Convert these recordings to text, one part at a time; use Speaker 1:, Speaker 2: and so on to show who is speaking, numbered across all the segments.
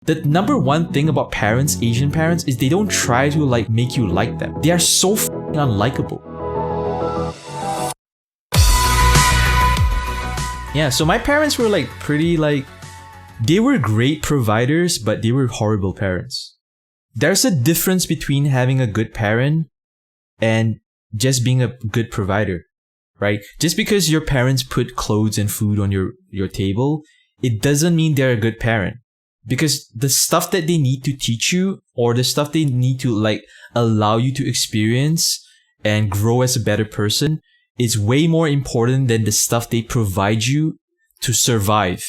Speaker 1: The number one thing about parents, Asian parents, is they don't try to like make you like them. They are so f***ing unlikable. Yeah, so my parents were like pretty like, they were great providers, but they were horrible parents. There's a difference between having a good parent and just being a good provider, right? Just because your parents put clothes and food on your table, it doesn't mean they're a good parent. Because the stuff that they need to teach you, or the stuff they need to like allow you to experience and grow as a better person, is way more important than the stuff they provide you to survive.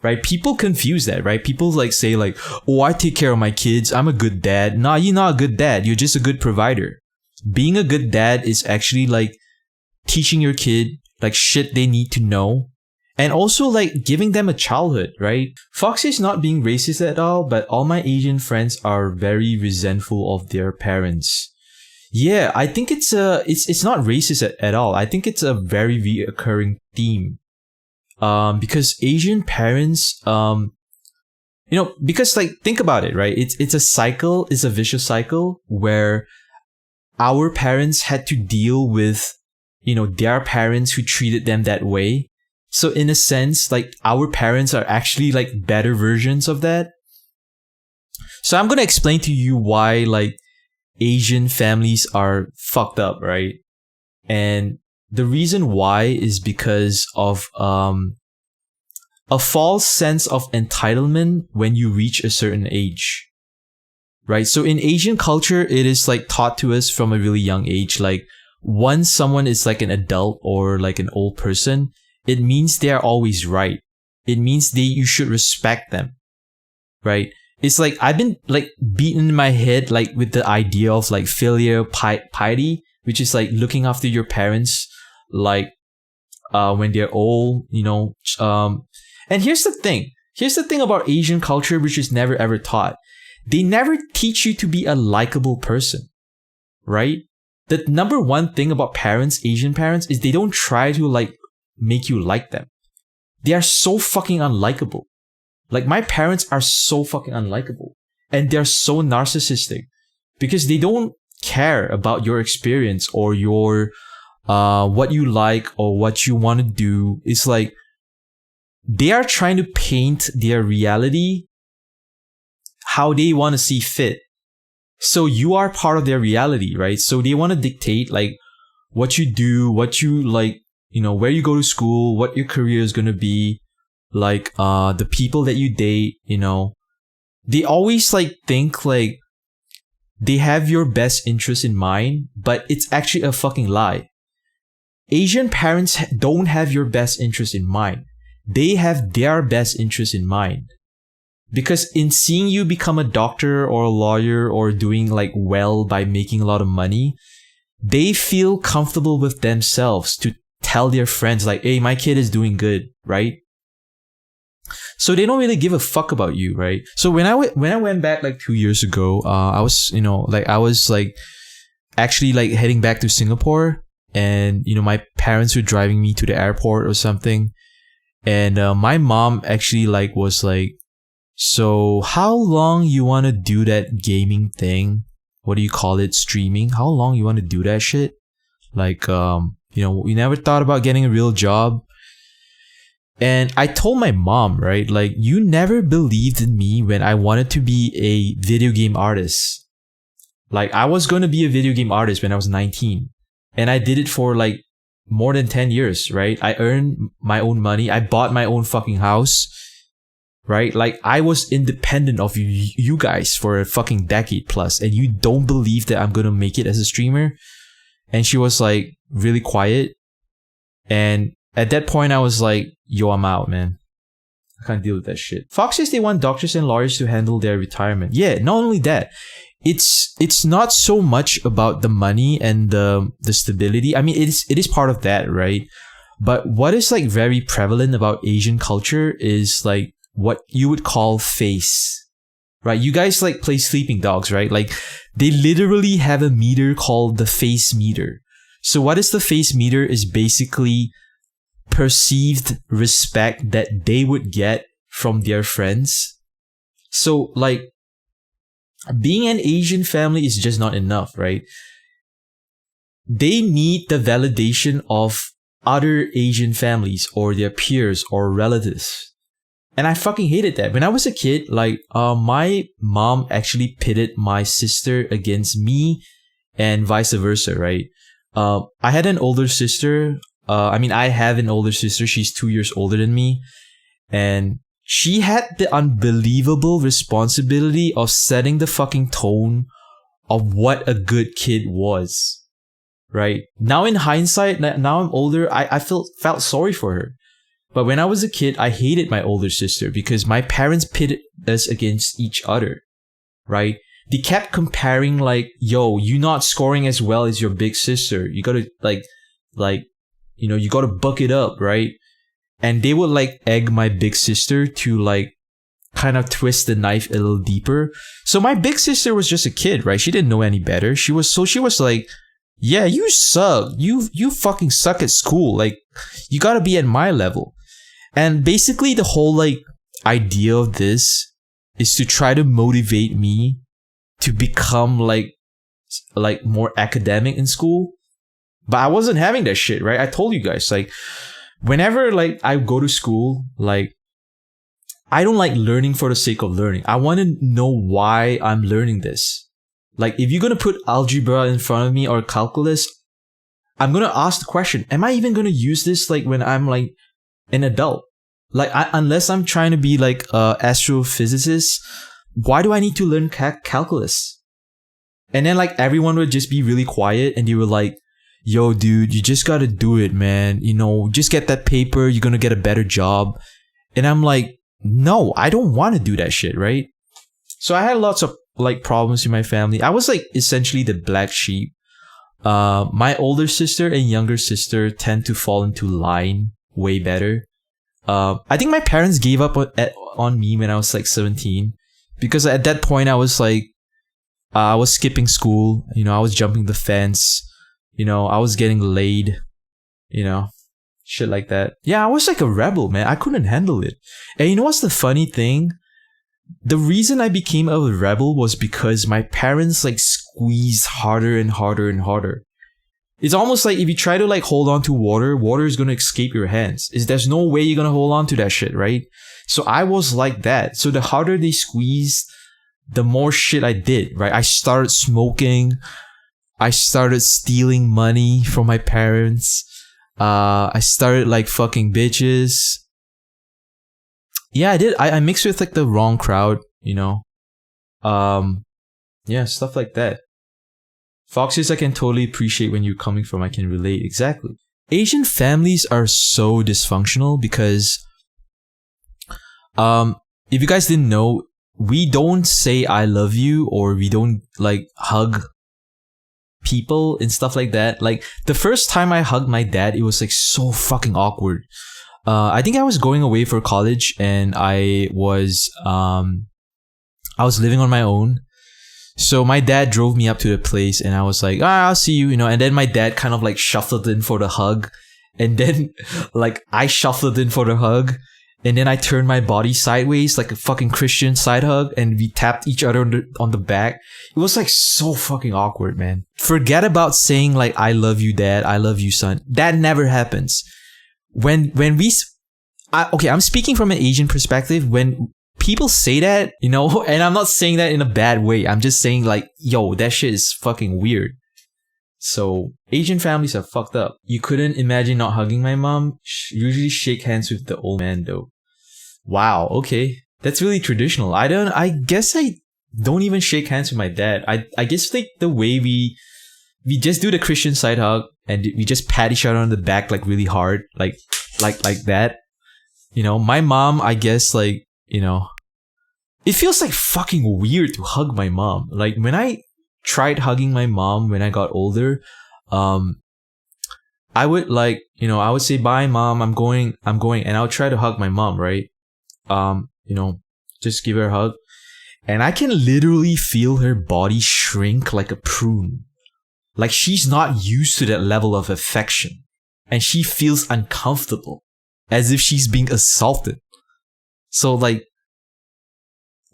Speaker 1: Right? People confuse that, right? People like say like, oh, I take care of my kids, I'm a good dad. Nah, you're not a good dad, you're just a good provider. Being a good dad is actually like teaching your kid like shit they need to know. And also like giving them a childhood, right? Foxy is not being racist at all, but all my Asian friends are very resentful of their parents. Yeah, I think it's not racist at all. I think it's a very reoccurring theme. Because Asian parents, because like think about it, right? It's a cycle, it's a vicious cycle where our parents had to deal with, their parents who treated them that way. So in a sense, like our parents are actually like better versions of that. So I'm going to explain to you why like Asian families are fucked up, right? And the reason why is because of a false sense of entitlement when you reach a certain age. Right? So in Asian culture, it is like taught to us from a really young age, like once someone is like an adult or like an old person, it means they are always right. It means you should respect them, right? It's like I've been like beaten in my head like with the idea of like filial piety, which is like looking after your parents like when they're old, And here's the thing. Here's the thing about Asian culture, which is never ever taught. They never teach you to be a likable person, right? The number one thing about parents, Asian parents, is they don't try to like make you like them. They are so fucking unlikable. Like my parents are so fucking unlikable. And they're so narcissistic because they don't care about your experience or your what you like or what you want to do. It's like they are trying to paint their reality how they want to see fit. So you are part of their reality, right? So they want to dictate like what you do, what you like, where you go to school, what your career is going to be, like the people that you date, They always like think like they have your best interest in mind, but it's actually a fucking lie. Asian parents don't have your best interest in mind. They have their best interest in mind. Because in seeing you become a doctor or a lawyer or doing like well by making a lot of money, they feel comfortable with themselves to tell their friends like, hey, my kid is doing good, right? So they don't really give a fuck about you, right? So when I went back like 2 years ago, I was actually like heading back to Singapore, and my parents were driving me to the airport or something, and my mom actually like was like, so how long you want to do that gaming thing? What do you call it? Streaming? How long you want to do that shit? Like, we never thought about getting a real job. And I told my mom, right? Like, you never believed in me when I wanted to be a video game artist. Like, I was going to be a video game artist when I was 19. And I did it for like more than 10 years, right? I earned my own money. I bought my own fucking house, right? Like, I was independent of you guys for a fucking decade plus. And you don't believe that I'm going to make it as a streamer? And she was like really quiet. And at that point, I was like, yo, I'm out, man. I can't deal with that shit. Fox says they want doctors and lawyers to handle their retirement. Yeah, not only that. It's not so much about the money and the stability. I mean, it is part of that, right? But what is like very prevalent about Asian culture is like what you would call face, right? You guys like play Sleeping Dogs, right? Like they literally have a meter called the face meter. So what is the face meter is basically perceived respect that they would get from their friends So like being an Asian family is just not enough, right? They need the validation of other Asian families or their peers or relatives. And I fucking hated that. When I was a kid, like, my mom actually pitted my sister against me and vice versa, right? I had an older sister. I have an older sister. She's 2 years older than me. And she had the unbelievable responsibility of setting the fucking tone of what a good kid was. Right? Now in hindsight, now I'm older, I felt sorry for her. But when I was a kid, I hated my older sister because my parents pitted us against each other. Right? They kept comparing like, yo, you not scoring as well as your big sister. You gotta you gotta buck it up, right? And they would like egg my big sister to like kind of twist the knife a little deeper. So my big sister was just a kid, right? She didn't know any better. She was like, yeah, you suck. You fucking suck at school. Like, you gotta be at my level. And basically the whole like idea of this is to try to motivate me to become like more academic in school. But I wasn't having that shit, right? I told you guys, like, whenever like I go to school, like, I don't like learning for the sake of learning. I want to know why I'm learning this. Like, if you're going to put algebra in front of me or calculus, I'm going to ask the question, am I even going to use this like when I'm like an adult? Like, unless I'm trying to be like an astrophysicist, why do I need to learn calculus? And then like everyone would just be really quiet and they were like, yo, dude, you just got to do it, man. You know, just get that paper. You're going to get a better job. And I'm like, no, I don't want to do that shit, right? So I had lots of like problems in my family. I was like essentially the black sheep. My older sister and younger sister tend to fall into line way better. I think my parents gave up on me when I was like 17 because at that point I was like, I was skipping school. You know, I was jumping the fence. You know, I was getting laid. You know, shit like that. Yeah, I was like a rebel, man. I couldn't handle it. And you know what's the funny thing? The reason I became a rebel was because my parents like squeezed harder and harder and harder. It's almost like if you try to like hold on to water is going to escape your hands. There's no way you're going to hold on to that shit, right? So I was like that. So the harder they squeezed, the more shit I did, right? I started smoking. I started stealing money from my parents. I started like fucking bitches. Yeah, I did. I mixed with like the wrong crowd, you know. Yeah, stuff like that. Foxes, I can totally appreciate when you're coming from. I can relate. Exactly. Asian families are so dysfunctional because, if you guys didn't know, we don't say I love you or we don't like hug people and stuff like that. Like the first time I hugged my dad, it was like so fucking awkward. I think I was going away for college and I was living on my own. So my dad drove me up to the place and I was like, I'll see you, you know, and then my dad kind of like shuffled in for the hug. And then like I shuffled in for the hug. And then I turned my body sideways like a fucking Christian side hug and we tapped each other on the back. It was like so fucking awkward, man. Forget about saying like, I love you, dad. I love you, son. That never happens. I'm speaking from an Asian perspective. When people say that, you know, and I'm not saying that in a bad way. I'm just saying like, yo, that shit is fucking weird. So Asian families are fucked up. You couldn't imagine not hugging my mom. Usually shake hands with the old man though. Wow. Okay. That's really traditional. I guess I don't even shake hands with my dad. I guess like the way we just do the Christian side hug and we just pat each other on the back like really hard. Like that. You know, my mom, I guess like, you know, it feels like fucking weird to hug my mom. Like when I tried hugging my mom when I got older, I would like, you know, I would say, bye mom, I'm going, and I'll try to hug my mom, right? You know, just give her a hug. And I can literally feel her body shrink like a prune. Like she's not used to that level of affection. And she feels uncomfortable. As if she's being assaulted. So like,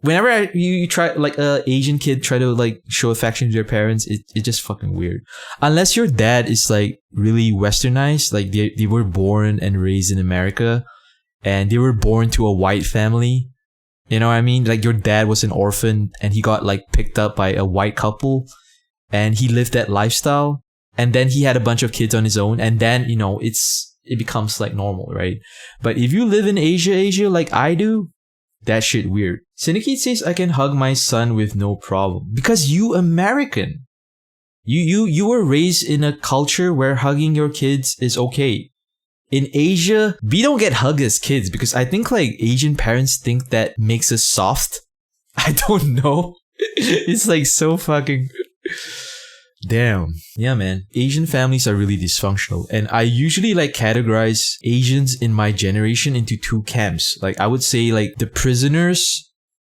Speaker 1: whenever you try, like, a Asian kid try to, like, show affection to their parents, it's just fucking weird. Unless your dad is, like, really westernized, like they were born and raised in America, and they were born to a white family. You know what I mean? Like, your dad was an orphan and he got, like, picked up by a white couple, and he lived that lifestyle, and then he had a bunch of kids on his own, and then, you know, it becomes, like, normal, right? But if you live in Asia like I do, that shit weird. Syndicate says, I can hug my son with no problem. Because you American. You were raised in a culture where hugging your kids is okay. In Asia, we don't get hugged as kids because I think, like, Asian parents think that makes us soft. I don't know. It's, like, so fucking... Damn. Yeah, man. Asian families are really dysfunctional. And I usually, like, categorize Asians in my generation into two camps. Like, I would say, like, the prisoners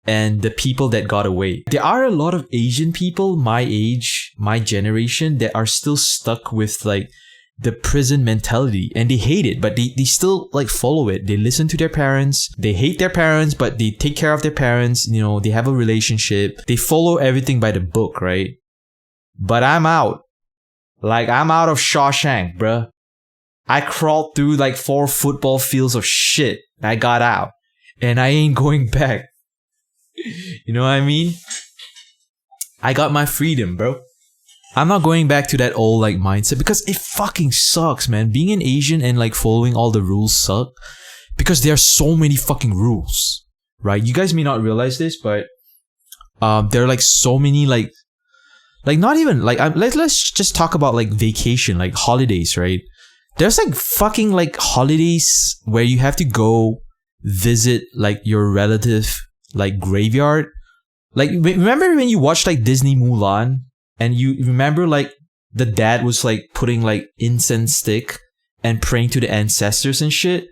Speaker 1: and the people that got away. There are a lot of Asian people my age, my generation, that are still stuck with, like, the prison mentality, and they hate it, but they still, like, follow it. They listen to their parents. They hate their parents, but they take care of their parents. You know, they have a relationship. They follow everything by the book, right? But I'm out. Like, I'm out of Shawshank, bruh. I crawled through, like, 4 football fields of shit. I got out. And I ain't going back. You know what I mean? I got my freedom, bro. I'm not going back to that old, like, mindset because it fucking sucks, man. Being an Asian and, like, following all the rules suck because there are so many fucking rules, right? You guys may not realize this, but there are, like, so many, like not even, like, let's just talk about, like, vacation, like, holidays, right? There's, like, fucking, like, holidays where you have to go visit, like, your relative, like, graveyard. Like, remember when you watched, like, Disney Mulan? And you remember, like, the dad was, like, putting, like, incense stick and praying to the ancestors and shit?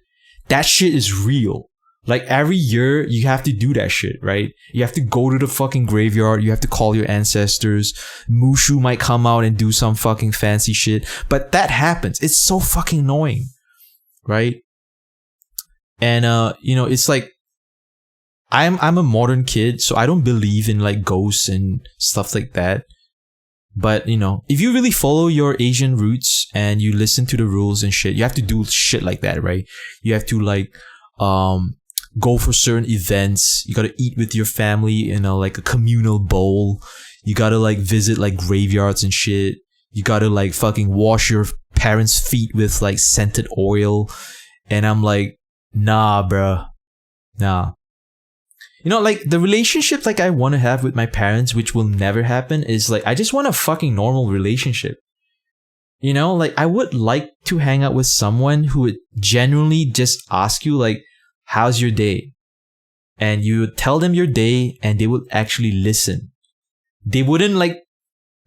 Speaker 1: That shit is real. Like, every year, you have to do that shit, right? You have to go to the fucking graveyard. You have to call your ancestors. Mushu might come out and do some fucking fancy shit. But that happens. It's so fucking annoying, right? And, you know, it's like, I'm a modern kid, so I don't believe in, like, ghosts and stuff like that. But, you know, if you really follow your Asian roots and you listen to the rules and shit, you have to do shit like that, right? You have to, like, go for certain events. You gotta eat with your family in a, like, a communal bowl. You gotta, like, visit, like, graveyards and shit. You gotta, like, fucking wash your parents' feet with, like, scented oil. And I'm like, nah, bruh. Nah. You know, like, the relationship, like, I want to have with my parents, which will never happen, is, like, I just want a fucking normal relationship. You know, like, I would like to hang out with someone who would genuinely just ask you, like, how's your day? And you would tell them your day and they would actually listen. They wouldn't, like,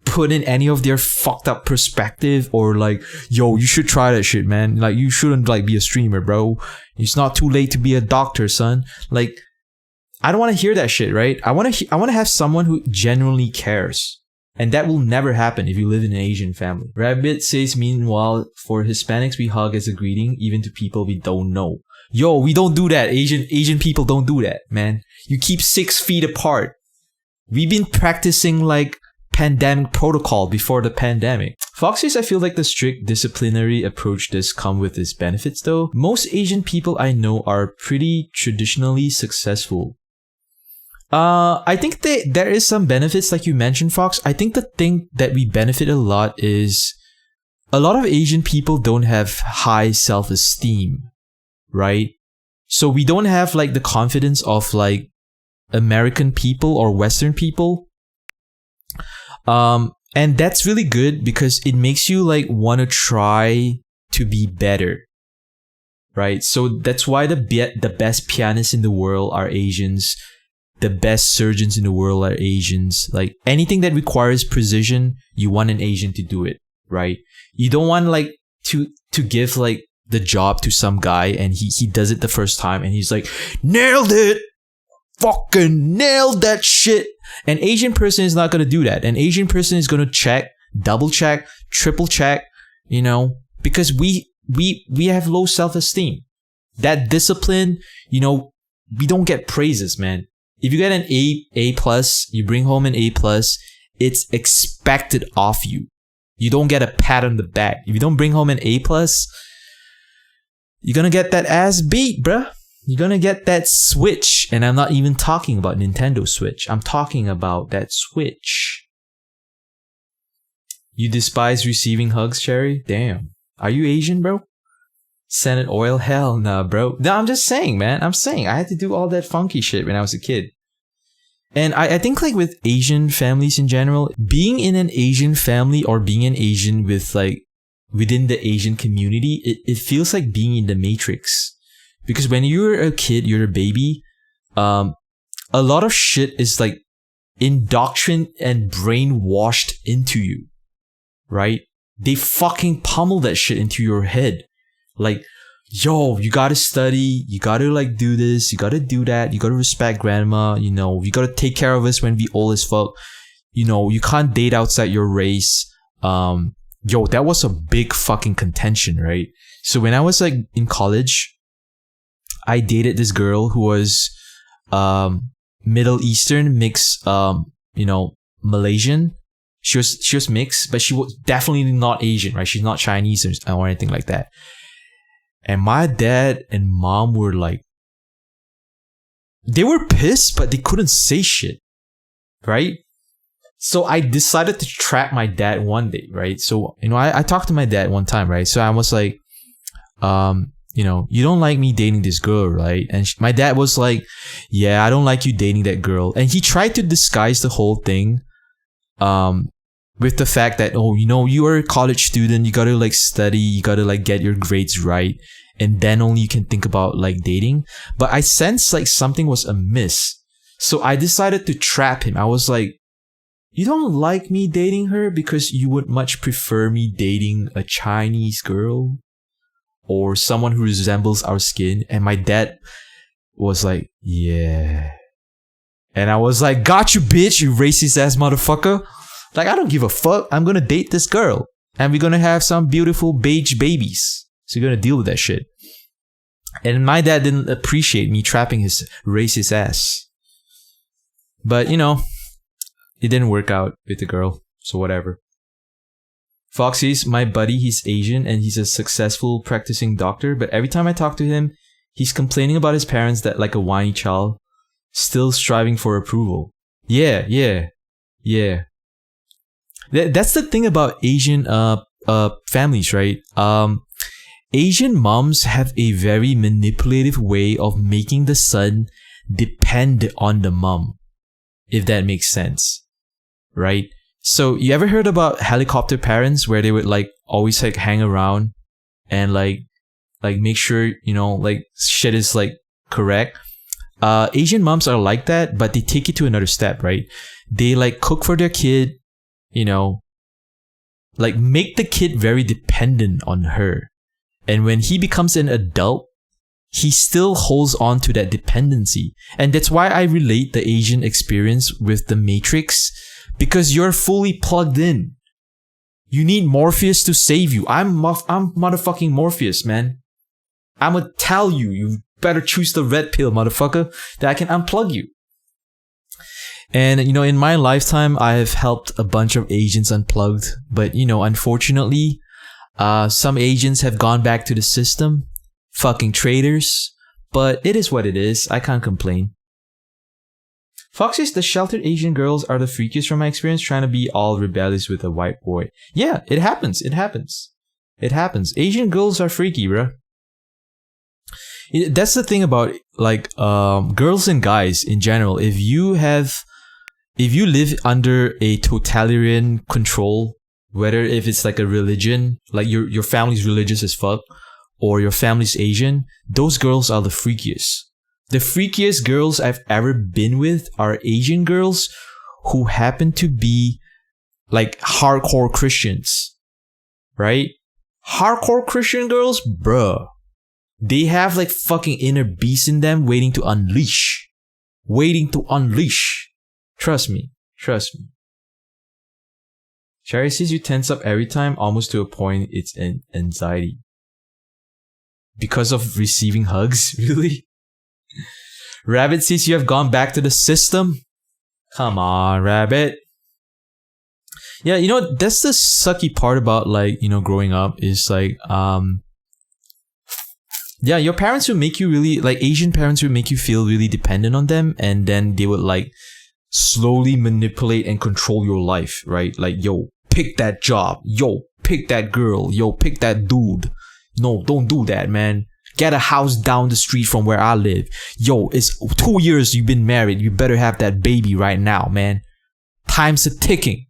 Speaker 1: put in any of their fucked up perspective or, like, yo, you should try that shit, man. Like, you shouldn't, like, be a streamer, bro. It's not too late to be a doctor, son. Like, I don't want to hear that shit, right? I want to have someone who genuinely cares. And that will never happen if you live in an Asian family. Rabbit says, meanwhile, for Hispanics, we hug as a greeting, even to people we don't know. Yo, we don't do that. Asian people don't do that, man. You keep 6 feet apart. We've been practicing, like, pandemic protocol before the pandemic. Fox says, I feel like the strict disciplinary approach does come with its benefits, though. Most Asian people I know are pretty traditionally successful. I think there is some benefits, like you mentioned, Fox. I think the thing that we benefit a lot is a lot of Asian people don't have high self-esteem, right? So we don't have, like, the confidence of, like, American people or Western people. And that's really good because it makes you, like, want to try to be better, right? So that's why the best pianists in the world are Asians. The best surgeons in the world are Asians. Like, anything that requires precision, you want an Asian to do it, right? You don't want, like, to give, like, the job to some guy and he does it the first time and he's like, nailed it! Fucking nailed that shit! An Asian person is not gonna do that. An Asian person is gonna check, double check, triple check, you know, because we have low self-esteem. That discipline, you know, we don't get praises, man. if you get an A plus, you bring home an A plus, it's expected of you. You don't get a pat on the back. If you don't bring home an A plus, you're gonna get that ass beat, bruh. You're gonna get that Switch. And I'm not even talking about Nintendo Switch. I'm talking about that Switch. You despise receiving hugs, Cherry? Damn. Are you Asian, bro? Senate oil? Hell nah, bro. No, I'm just saying, man. I'm saying. I had to do all that funky shit when I was a kid. And I think like with Asian families in general, being in an Asian family or being an Asian with like within the Asian community, it feels like being in the Matrix. Because when you're a kid, you're a baby, a lot of shit is like indoctrinated and brainwashed into you, right? They fucking pummel that shit into your head. Like, yo, you gotta study, you gotta like do this, you gotta do that, you gotta respect grandma, you know, you gotta take care of us when we old as fuck. You know, you can't date outside your race. Yo, that was a big fucking contention, right? So when I was like in college, I dated this girl who was Middle Eastern mixed, Malaysian. She was mixed, but she was definitely not Asian, right? She's not Chinese or anything like that. And my dad and mom were like, they were pissed, but they couldn't say shit, right? So I decided to trap my dad one day, right? So, I talked to my dad one time, right? So I was like, you don't like me dating this girl, right? And my dad was like, yeah, I don't like you dating that girl. And he tried to disguise the whole thing with the fact that, you are a college student, you gotta like study, you gotta like get your grades right, and then only you can think about like dating. But I sensed like something was amiss. So I decided to trap him. I was like, you don't like me dating her because you would much prefer me dating a Chinese girl or someone who resembles our skin? And my dad was like, yeah. And I was like, got you, bitch, you racist ass motherfucker. Like, I don't give a fuck. I'm gonna date this girl. And we're gonna have some beautiful beige babies. So you're gonna deal with that shit. And my dad didn't appreciate me trapping his racist ass. But, it didn't work out with the girl. So whatever. Foxy's my buddy. He's Asian and he's a successful practicing doctor. But every time I talk to him, he's complaining about his parents that like a whiny child. Still striving for approval. Yeah. That's the thing about Asian families, right? Asian moms have a very manipulative way of making the son depend on the mom, if that makes sense, right? So you ever heard about helicopter parents where they would like always like hang around and like make sure like shit is like correct? Asian moms are like that, but they take it to another step, right? They like cook for their kid, like make the kid very dependent on her. And when he becomes an adult, he still holds on to that dependency. And that's why I relate the Asian experience with the Matrix, because you're fully plugged in. You need Morpheus to save you. I'm motherfucking Morpheus, man. I'ma tell you, you better choose the red pill, motherfucker, that I can unplug you. And, in my lifetime, I have helped a bunch of Asians unplugged. But, unfortunately, some Asians have gone back to the system. Fucking traitors. But it is what it is. I can't complain. Fox says the sheltered Asian girls are the freakiest from my experience, trying to be all rebellious with a white boy. Yeah, it happens. It happens. Asian girls are freaky, bro. That's the thing about like girls and guys in general. If you live under a totalitarian control, whether if it's like a religion, like your family's religious as fuck, or your family's Asian, those girls are the freakiest. The freakiest girls I've ever been with are Asian girls who happen to be like hardcore Christians, right? Hardcore Christian girls, bruh. They have like fucking inner beast in them waiting to unleash. Trust me. Sherry says you tense up every time, almost to a point it's an anxiety. Because of receiving hugs? Really? Rabbit says you have gone back to the system. Come on, Rabbit. Yeah, that's the sucky part about like, growing up is like, yeah, your parents would make you really, like Asian parents would make you feel really dependent on them, and then they would like slowly manipulate and control your life, right? Like, yo, pick that job. Yo, pick that girl. Yo, pick that dude. No, don't do that, man. Get a house down the street from where I live. Yo, it's 2 years you've been married. You better have that baby right now, man. Time's a ticking.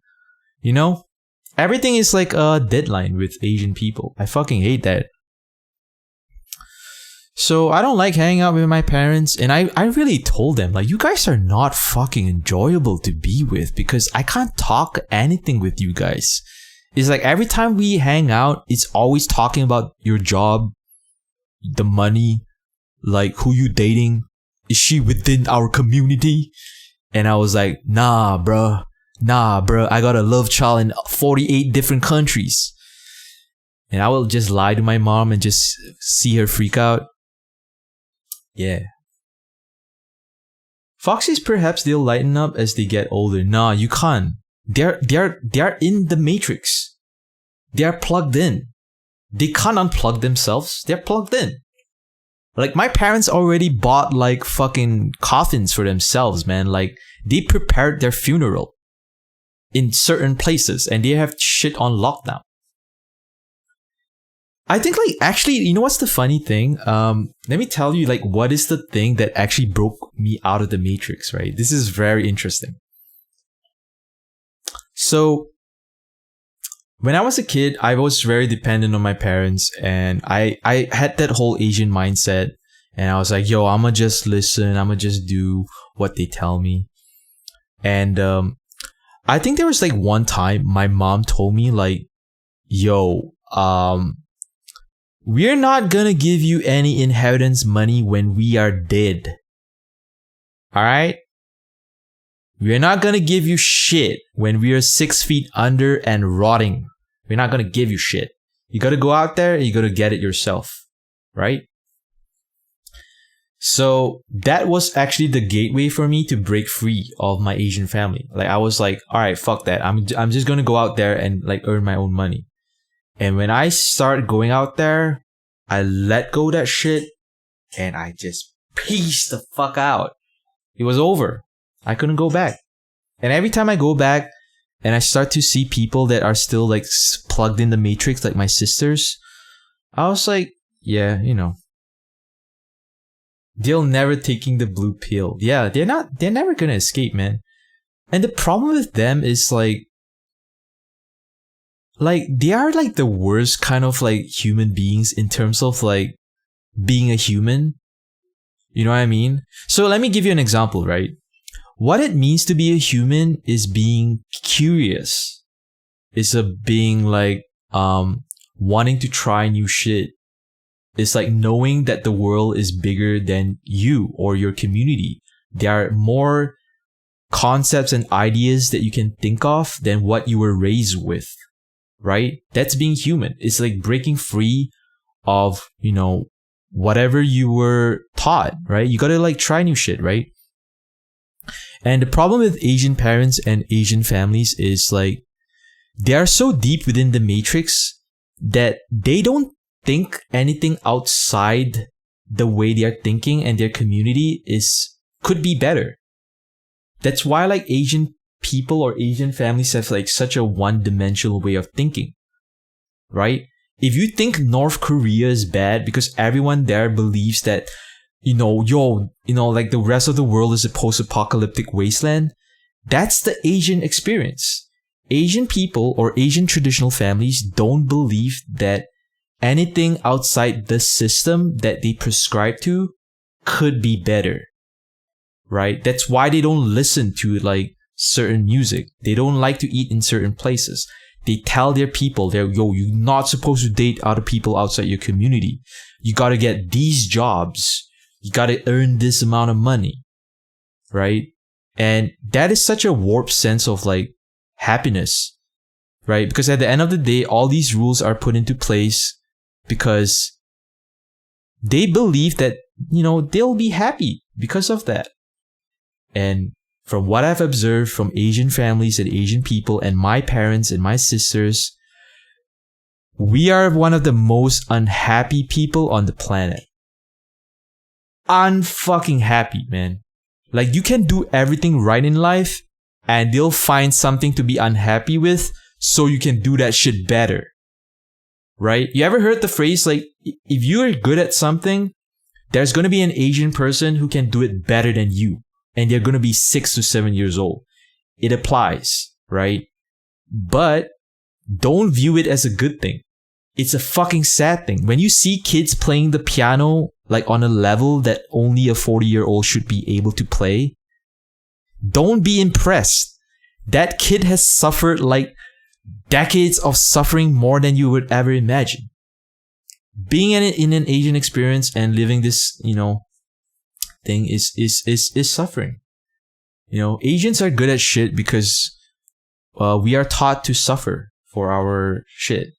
Speaker 1: Everything is like a deadline with Asian people. I fucking hate that. So I don't like hanging out with my parents, and I really told them, like, you guys are not fucking enjoyable to be with because I can't talk anything with you guys. It's like every time we hang out, it's always talking about your job, the money, like who you dating, is she within our community? And I was like, nah, bruh, I got a love child in 48 different countries. And I will just lie to my mom and just see her freak out. Yeah. Foxes, perhaps they'll lighten up as they get older. Nah, you can't. They're in the matrix. They're plugged in. They can't unplug themselves. They're plugged in. Like, my parents already bought like fucking coffins for themselves, man. Like, they prepared their funeral in certain places and they have shit on lockdown. I think, like, actually, you know what's the funny thing? Let me tell you, like, what is the thing that actually broke me out of the matrix, right? This is very interesting. So, when I was a kid, I was very dependent on my parents, and I had that whole Asian mindset, and I was like, yo, I'ma just listen, I'ma just do what they tell me. And I think there was like one time my mom told me, like, yo, we're not gonna give you any inheritance money when we are dead. Alright? We're not gonna give you shit when we are 6 feet under and rotting. We're not gonna give you shit. You gotta go out there and you gotta get it yourself. Right? So that was actually the gateway for me to break free of my Asian family. Like, I was like, alright, fuck that. I'm just gonna go out there and like earn my own money. And when I started going out there, I let go of that shit and I just pieced the fuck out. It was over. I couldn't go back. And every time I go back and I start to see people that are still like plugged in the matrix, like my sisters, I was like, yeah, they're never taking the blue pill. Yeah, they're never gonna escape, man. And the problem with them is like they are like the worst kind of like human beings in terms of like being a human. You know what I mean? So let me give you an example, right? What it means to be a human is being curious. It's being like wanting to try new shit. It's like knowing that the world is bigger than you or your community. There are more concepts and ideas that you can think of than what you were raised with. Right? That's being human. It's like breaking free of, whatever you were taught, right? You gotta like try new shit, right? And the problem with Asian parents and Asian families is like they are so deep within the matrix that they don't think anything outside the way they are thinking and their community could be better. That's why like Asian people or Asian families have like such a one-dimensional way of thinking, right? If you think North Korea is bad because everyone there believes that, like the rest of the world is a post-apocalyptic wasteland, that's the Asian experience. Asian people or Asian traditional families don't believe that anything outside the system that they prescribe to could be better, right? That's why they don't listen to like certain music. They don't like to eat in certain places. They tell their people, you're not supposed to date other people outside your community. You gotta get these jobs. You gotta earn this amount of money. Right? And that is such a warped sense of like happiness. Right? Because at the end of the day, all these rules are put into place because they believe that, they'll be happy because of that. And from what I've observed from Asian families and Asian people and my parents and my sisters, we are one of the most unhappy people on the planet. Unfucking happy, man. Like, you can do everything right in life and they'll find something to be unhappy with so you can do that shit better. Right? You ever heard the phrase, like, if you are good at something, there's going to be an Asian person who can do it better than you. And they're going to be 6 to 7 years old. It applies, right? But don't view it as a good thing. It's a fucking sad thing. When you see kids playing the piano like on a level that only a 40-year-old should be able to play, don't be impressed. That kid has suffered like decades of suffering more than you would ever imagine. Being in an Asian experience and living this, thing is suffering. Asians are good at shit because we are taught to suffer for our shit.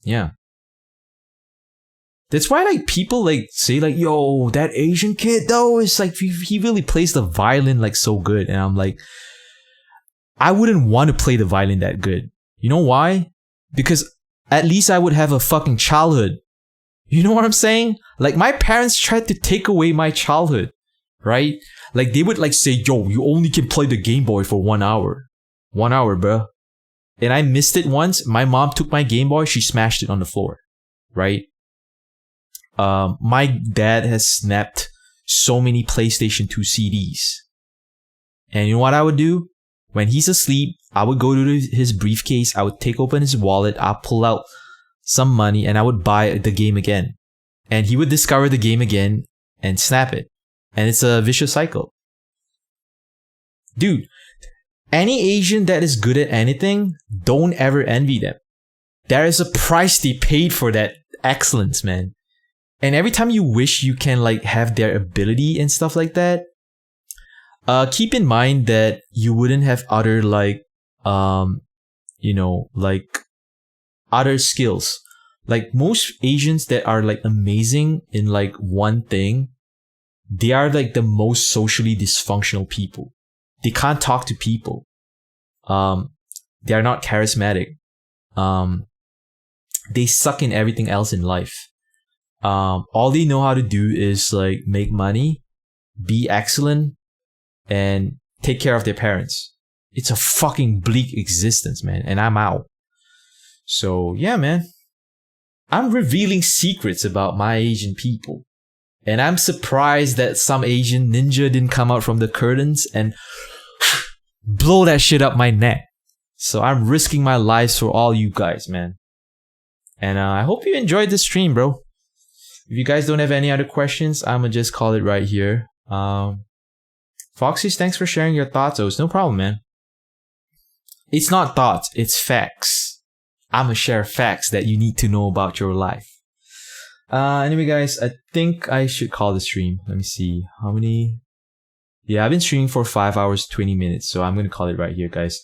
Speaker 1: Yeah. That's why like people like say like, yo, that Asian kid though is like he really plays the violin like so good. And I'm like, I wouldn't want to play the violin that good. You know why? Because at least I would have a fucking childhood. You know what I'm saying? Like, my parents tried to take away my childhood, right? Like, they would like say, yo, you only can play the Game Boy for 1 hour. 1 hour, bro. And I missed it once. My mom took my Game Boy, she smashed it on the floor, right? My dad has snapped so many PlayStation 2 CDs. And you know what I would do? When he's asleep, I would go to his briefcase, I would take open his wallet, I'll pull out some money, and I would buy the game again. And he would discover the game again and snap it. And it's a vicious cycle. Dude, any Asian that is good at anything, don't ever envy them. There is a price they paid for that excellence, man. And every time you wish you can like have their ability and stuff like that, keep in mind that you wouldn't have other like, other skills. Like most Asians that are like amazing in like one thing, they are like the most socially dysfunctional people. They can't talk to people. They are not charismatic. They suck in everything else in life. All they know how to do is like make money, be excellent, and take care of their parents. It's a fucking bleak existence, man. And I'm out. So yeah, man. I'm revealing secrets about my Asian people. And I'm surprised that some Asian ninja didn't come out from the curtains and blow that shit up my neck. So I'm risking my lives for all you guys, man. And I hope you enjoyed this stream, bro. If you guys don't have any other questions, I'm gonna just call it right here. Foxys, thanks for sharing your thoughts. Oh, it's no problem, man. It's not thoughts, it's facts. I'm gonna share facts that you need to know about your life. Anyway, guys, I think I should call the stream. Let me see. How many? Yeah, I've been streaming for 5 hours, 20 minutes. So I'm gonna call it right here, guys.